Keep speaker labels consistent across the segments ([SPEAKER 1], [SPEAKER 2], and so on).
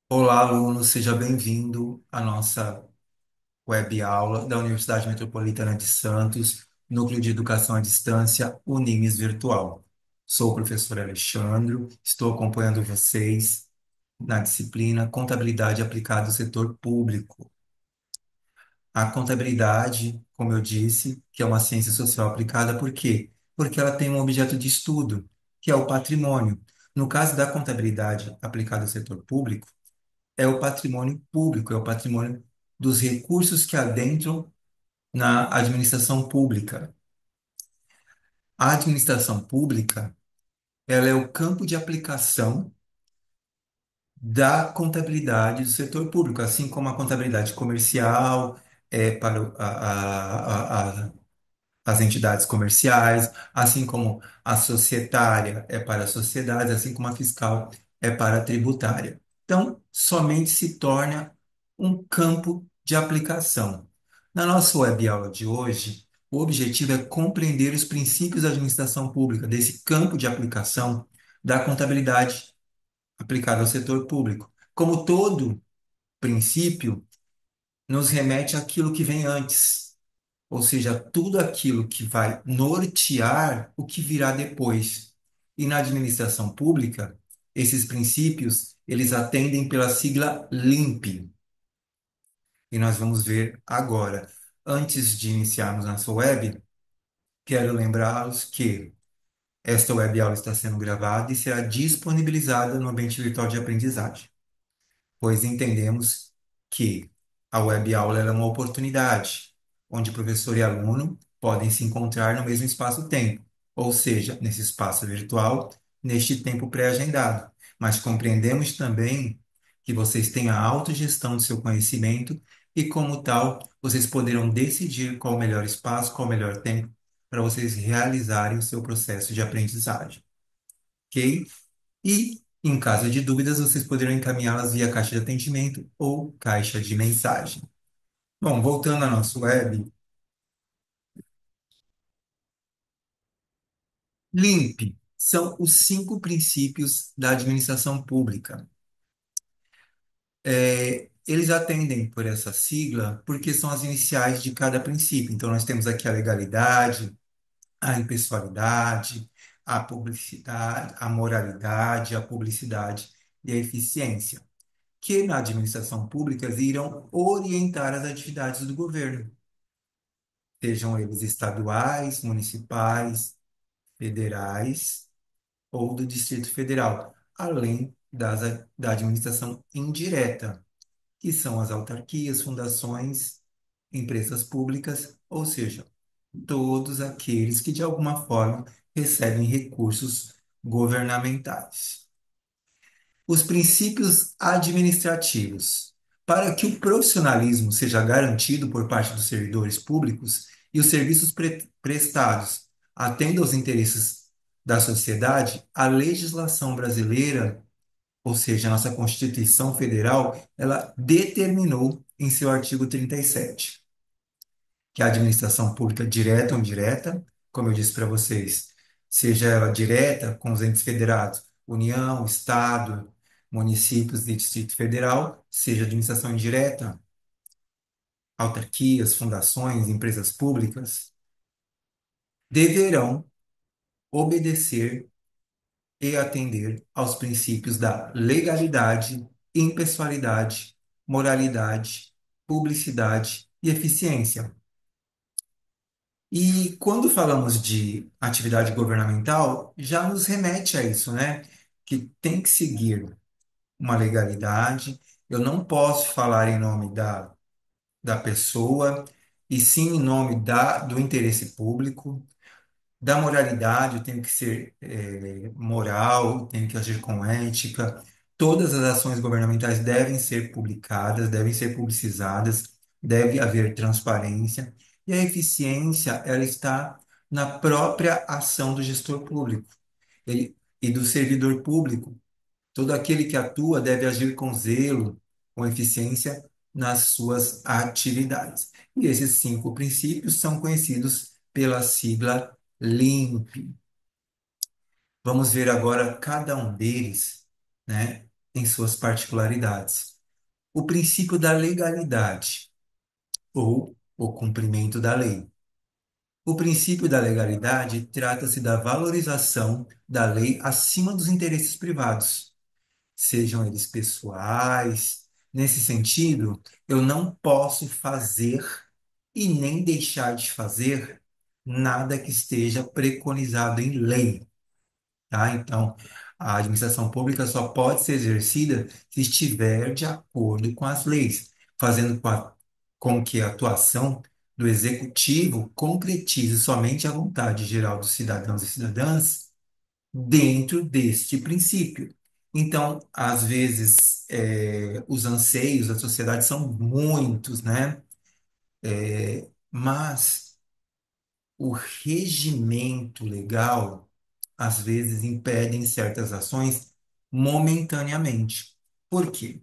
[SPEAKER 1] Olá, aluno, seja bem-vindo à nossa web aula da Universidade Metropolitana de Santos, Núcleo de Educação à Distância, Unimes Virtual. Sou o professor Alexandro, estou acompanhando vocês na disciplina Contabilidade Aplicada ao Setor Público. A contabilidade, como eu disse, que é uma ciência social aplicada, por quê? Porque ela tem um objeto de estudo, que é o patrimônio. No caso da contabilidade aplicada ao setor público, é o patrimônio público, é o patrimônio dos recursos que adentram na administração pública. A administração pública, ela é o campo de aplicação da contabilidade do setor público, assim como a contabilidade comercial é para as entidades comerciais, assim como a societária é para as sociedades, assim como a fiscal é para a tributária. Então, somente se torna um campo de aplicação. Na nossa web aula de hoje, o objetivo é compreender os princípios da administração pública, desse campo de aplicação da contabilidade aplicada ao setor público. Como todo princípio, nos remete àquilo que vem antes, ou seja, tudo aquilo que vai nortear o que virá depois. E na administração pública, esses princípios, eles atendem pela sigla LIMP, e nós vamos ver agora. Antes de iniciarmos nossa web, quero lembrá-los que esta web aula está sendo gravada e será disponibilizada no ambiente virtual de aprendizagem, pois entendemos que a web aula ela é uma oportunidade, onde professor e aluno podem se encontrar no mesmo espaço-tempo, ou seja, nesse espaço virtual, neste tempo pré-agendado. Mas compreendemos também que vocês têm a autogestão do seu conhecimento e, como tal, vocês poderão decidir qual o melhor espaço, qual o melhor tempo para vocês realizarem o seu processo de aprendizagem, ok? E, em caso de dúvidas, vocês poderão encaminhá-las via caixa de atendimento ou caixa de mensagem. Bom, voltando à nossa web, LIMP são os 5 princípios da administração pública. Eles atendem por essa sigla porque são as iniciais de cada princípio. Então, nós temos aqui a legalidade, a impessoalidade, a publicidade, a moralidade, a publicidade e a eficiência, que na administração pública irão orientar as atividades do governo, sejam eles estaduais, municipais, federais ou do Distrito Federal, além da administração indireta, que são as autarquias, fundações, empresas públicas, ou seja, todos aqueles que de alguma forma recebem recursos governamentais. Os princípios administrativos. Para que o profissionalismo seja garantido por parte dos servidores públicos e os serviços prestados atendam aos interesses da sociedade, a legislação brasileira, ou seja, a nossa Constituição Federal, ela determinou em seu artigo 37 que a administração pública direta ou indireta, como eu disse para vocês, seja ela direta com os entes federados, União, Estado, municípios e Distrito Federal, seja administração indireta, autarquias, fundações, empresas públicas, deverão obedecer e atender aos princípios da legalidade, impessoalidade, moralidade, publicidade e eficiência. E quando falamos de atividade governamental, já nos remete a isso, né? Que tem que seguir uma legalidade. Eu não posso falar em nome da pessoa, e sim em nome do interesse público. Da moralidade, eu tenho que ser moral, tenho que agir com ética. Todas as ações governamentais devem ser publicadas, devem ser publicizadas, deve haver transparência. E a eficiência, ela está na própria ação do gestor público e do servidor público. Todo aquele que atua deve agir com zelo, com eficiência nas suas atividades. E esses 5 princípios são conhecidos pela sigla LIMP. Vamos ver agora cada um deles, né? em suas particularidades. O princípio da legalidade, ou o cumprimento da lei. O princípio da legalidade trata-se da valorização da lei acima dos interesses privados, sejam eles pessoais. Nesse sentido, eu não posso fazer e nem deixar de fazer nada que esteja preconizado em lei, tá? Então, a administração pública só pode ser exercida se estiver de acordo com as leis, fazendo com que a atuação do executivo concretize somente a vontade geral dos cidadãos e cidadãs dentro deste princípio. Então, às vezes, os anseios da sociedade são muitos, né? Mas o regimento legal, às vezes, impedem certas ações momentaneamente. Por quê?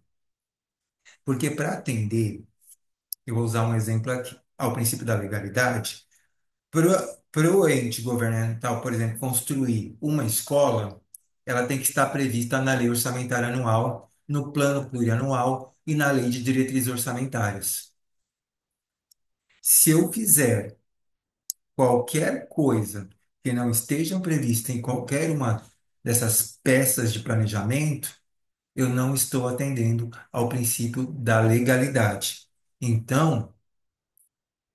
[SPEAKER 1] Porque para atender, eu vou usar um exemplo aqui, ao princípio da legalidade, para o ente governamental, por exemplo, construir uma escola, ela tem que estar prevista na lei orçamentária anual, no plano plurianual e na lei de diretrizes orçamentárias. Se eu fizer qualquer coisa que não esteja prevista em qualquer uma dessas peças de planejamento, eu não estou atendendo ao princípio da legalidade. Então,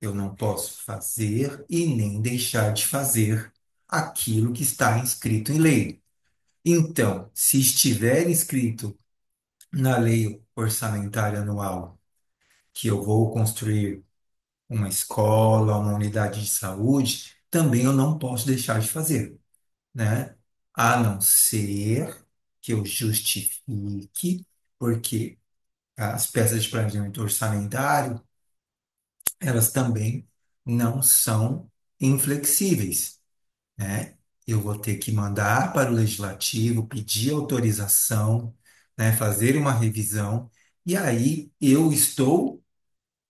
[SPEAKER 1] eu não posso fazer e nem deixar de fazer aquilo que está inscrito em lei. Então, se estiver inscrito na lei orçamentária anual que eu vou construir uma escola, uma unidade de saúde, também eu não posso deixar de fazer, né? A não ser que eu justifique, porque as peças de planejamento orçamentário, elas também não são inflexíveis, né? Eu vou ter que mandar para o legislativo, pedir autorização, né? Fazer uma revisão, e aí eu estou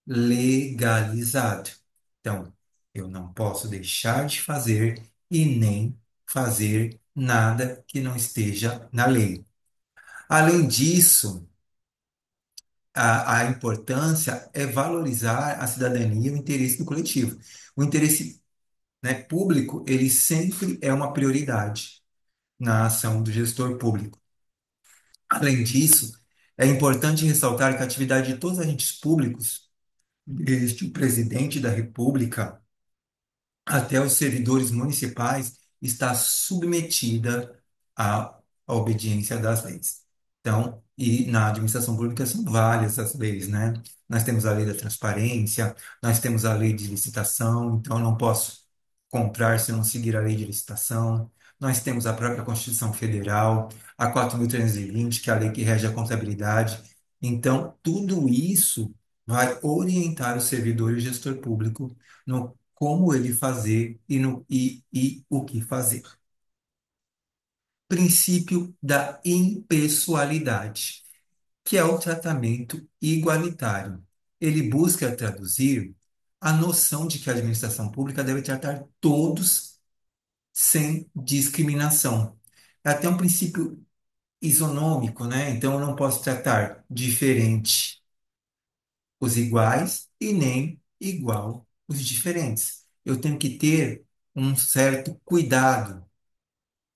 [SPEAKER 1] legalizado. Então, eu não posso deixar de fazer e nem fazer nada que não esteja na lei. Além disso, a importância é valorizar a cidadania e o interesse do coletivo. O interesse, né, público, ele sempre é uma prioridade na ação do gestor público. Além disso, é importante ressaltar que a atividade de todos os agentes públicos, desde o presidente da República até os servidores municipais, está submetida à obediência das leis. Então, e na administração pública são várias as leis, né? Nós temos a lei da transparência, nós temos a lei de licitação, então eu não posso comprar se eu não seguir a lei de licitação. Nós temos a própria Constituição Federal, a 4.320, que é a lei que rege a contabilidade. Então, tudo isso vai orientar o servidor e o gestor público no como ele fazer e o que fazer. Princípio da impessoalidade, que é o tratamento igualitário. Ele busca traduzir a noção de que a administração pública deve tratar todos sem discriminação. É até um princípio isonômico, né? Então eu não posso tratar diferente os iguais e nem igual os diferentes. Eu tenho que ter um certo cuidado.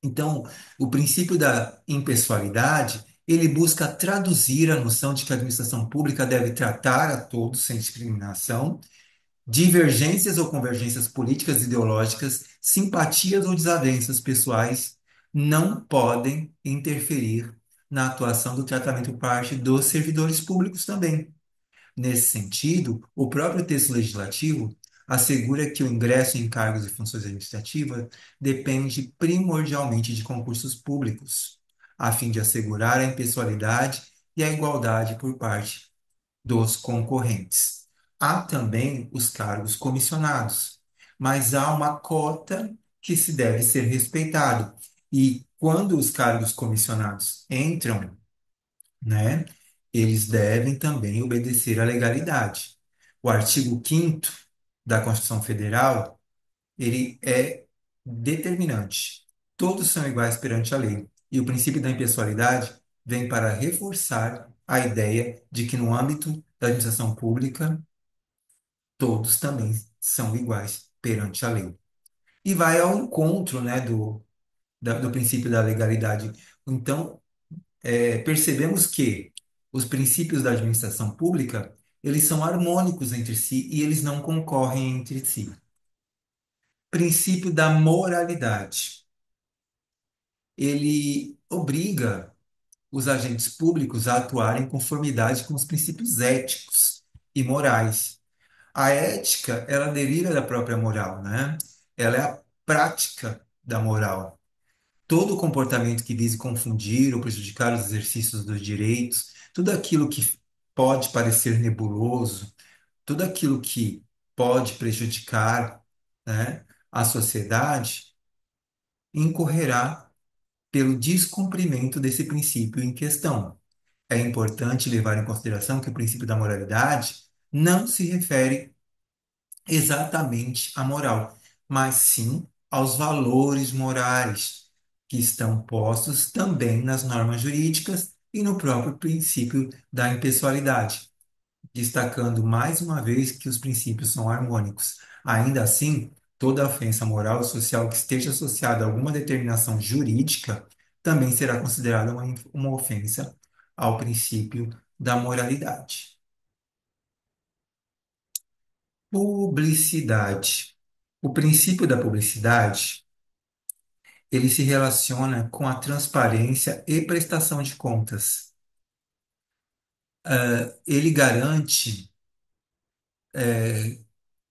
[SPEAKER 1] Então, o princípio da impessoalidade, ele busca traduzir a noção de que a administração pública deve tratar a todos sem discriminação, divergências ou convergências políticas e ideológicas, simpatias ou desavenças pessoais não podem interferir na atuação do tratamento por parte dos servidores públicos também. Nesse sentido, o próprio texto legislativo assegura que o ingresso em cargos e funções administrativas depende primordialmente de concursos públicos, a fim de assegurar a impessoalidade e a igualdade por parte dos concorrentes. Há também os cargos comissionados, mas há uma cota que se deve ser respeitado. E quando os cargos comissionados entram, né, eles devem também obedecer à legalidade. O artigo 5º da Constituição Federal, ele é determinante. Todos são iguais perante a lei. E o princípio da impessoalidade vem para reforçar a ideia de que no âmbito da administração pública todos também são iguais perante a lei. E vai ao encontro, né, do princípio da legalidade. Então, percebemos que os princípios da administração pública, eles são harmônicos entre si e eles não concorrem entre si. Princípio da moralidade. Ele obriga os agentes públicos a atuarem em conformidade com os princípios éticos e morais. A ética, ela deriva da própria moral, né? Ela é a prática da moral. Todo comportamento que vise confundir ou prejudicar os exercícios dos direitos, tudo aquilo que pode parecer nebuloso, tudo aquilo que pode prejudicar, né, a sociedade, incorrerá pelo descumprimento desse princípio em questão. É importante levar em consideração que o princípio da moralidade não se refere exatamente à moral, mas sim aos valores morais que estão postos também nas normas jurídicas e no próprio princípio da impessoalidade, destacando mais uma vez que os princípios são harmônicos. Ainda assim, toda ofensa moral ou social que esteja associada a alguma determinação jurídica também será considerada uma ofensa ao princípio da moralidade. Publicidade. O princípio da publicidade, ele se relaciona com a transparência e prestação de contas. Ele garante,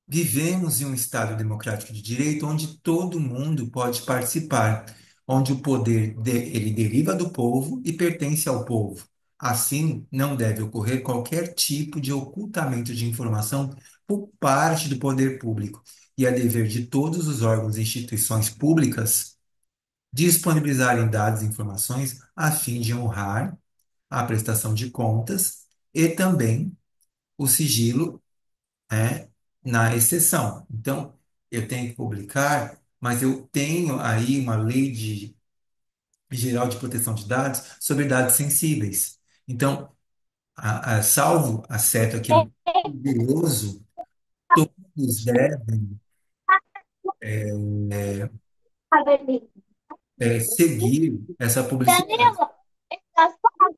[SPEAKER 1] vivemos em um Estado democrático de direito onde todo mundo pode participar, onde o poder ele deriva do povo e pertence ao povo. Assim, não deve ocorrer qualquer tipo de ocultamento de informação por parte do poder público. E é dever de todos os órgãos e instituições públicas disponibilizarem dados e informações a fim de honrar a prestação de contas e também o sigilo, né, na exceção. Então, eu tenho que publicar, mas eu tenho aí uma lei geral de proteção de dados sobre dados sensíveis. Então, salvo certo aquilo poderoso, todos devem seguir essa publicidade.
[SPEAKER 2] Danilo, tá falando.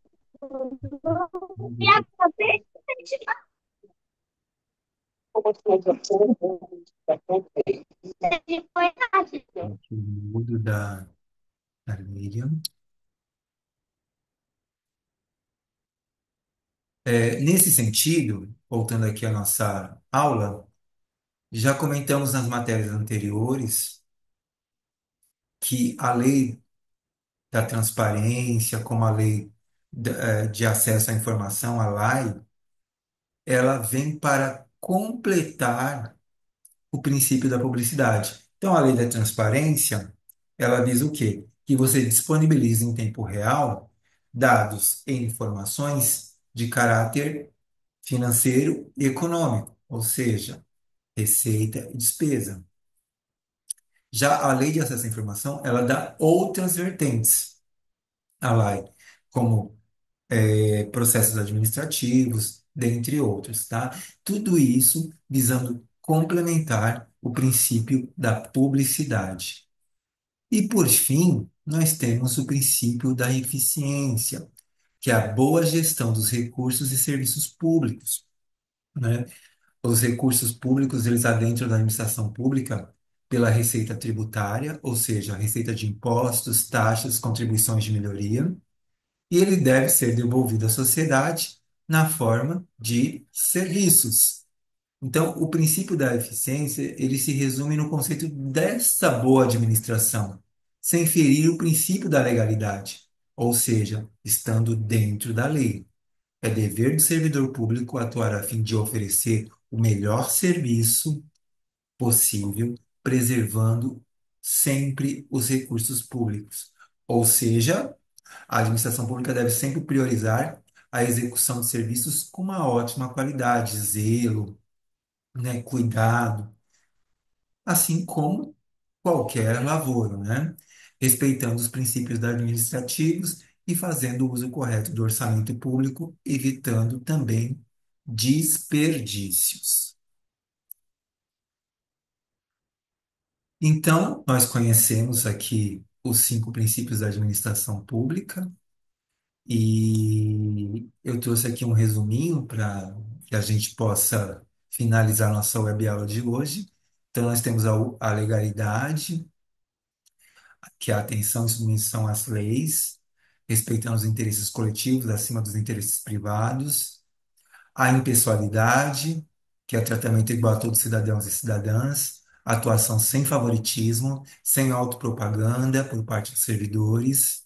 [SPEAKER 2] E acabei de foi rápido.
[SPEAKER 1] Aqui, mudo da Miriam. Nesse sentido, voltando aqui à nossa aula, já comentamos nas matérias anteriores que a lei da transparência, como a lei de acesso à informação, a lei, ela vem para completar o princípio da publicidade. Então, a lei da transparência, ela diz o quê? Que você disponibiliza em tempo real dados e informações de caráter financeiro e econômico, ou seja, receita e despesa. Já a lei de acesso à informação, ela dá outras vertentes à lei, como processos administrativos, dentre outros, tá? Tudo isso visando complementar o princípio da publicidade. E por fim, nós temos o princípio da eficiência, que é a boa gestão dos recursos e serviços públicos, né? Os recursos públicos, eles adentram da administração pública pela receita tributária, ou seja, a receita de impostos, taxas, contribuições de melhoria, e ele deve ser devolvido à sociedade na forma de serviços. Então, o princípio da eficiência, ele se resume no conceito dessa boa administração, sem ferir o princípio da legalidade, ou seja, estando dentro da lei. É dever do servidor público atuar a fim de oferecer o melhor serviço possível, preservando sempre os recursos públicos. Ou seja, a administração pública deve sempre priorizar a execução de serviços com uma ótima qualidade, zelo, né, cuidado, assim como qualquer lavoura, né? Respeitando os princípios administrativos e fazendo o uso correto do orçamento público, evitando também desperdícios. Então, nós conhecemos aqui os 5 princípios da administração pública e eu trouxe aqui um resuminho para que a gente possa finalizar nossa web aula de hoje. Então, nós temos a legalidade, que é a atenção e submissão às leis, respeitando os interesses coletivos acima dos interesses privados. A impessoalidade, que é o tratamento igual a todos os cidadãos e cidadãs, atuação sem favoritismo, sem autopropaganda por parte dos servidores,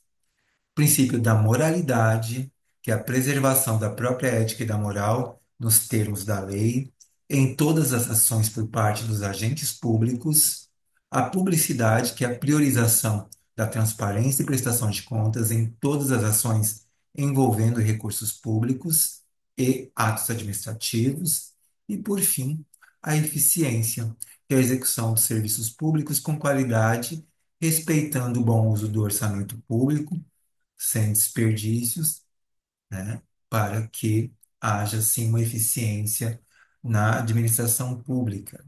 [SPEAKER 1] princípio da moralidade, que é a preservação da própria ética e da moral nos termos da lei, em todas as ações por parte dos agentes públicos, a publicidade, que é a priorização da transparência e prestação de contas em todas as ações envolvendo recursos públicos e atos administrativos, e, por fim, a eficiência, que é a execução dos serviços públicos com qualidade, respeitando o bom uso do orçamento público sem desperdícios, né, para que haja, sim, uma eficiência na administração pública.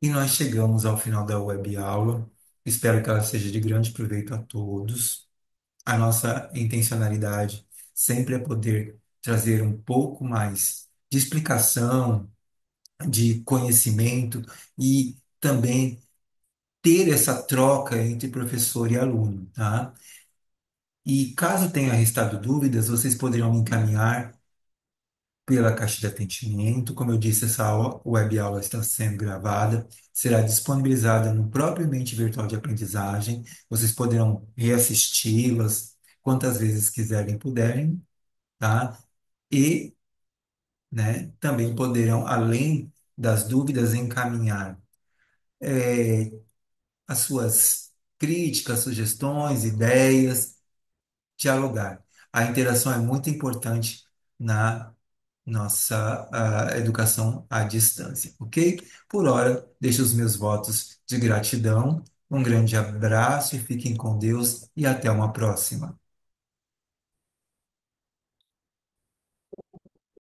[SPEAKER 1] E nós chegamos ao final da web aula. Espero que ela seja de grande proveito a todos. A nossa intencionalidade sempre é poder trazer um pouco mais de explicação, de conhecimento e também ter essa troca entre professor e aluno, tá? E caso tenha restado dúvidas, vocês poderão me encaminhar pela caixa de atendimento. Como eu disse, essa web aula está sendo gravada, será disponibilizada no próprio ambiente virtual de aprendizagem. Vocês poderão reassisti-las quantas vezes quiserem e puderem, tá? E, né, também poderão, além das dúvidas, encaminhar as suas críticas, sugestões, ideias, dialogar. A interação é muito importante na nossa educação à distância, ok? Por hora, deixo os meus votos de gratidão. Um grande abraço e fiquem com Deus e até uma próxima.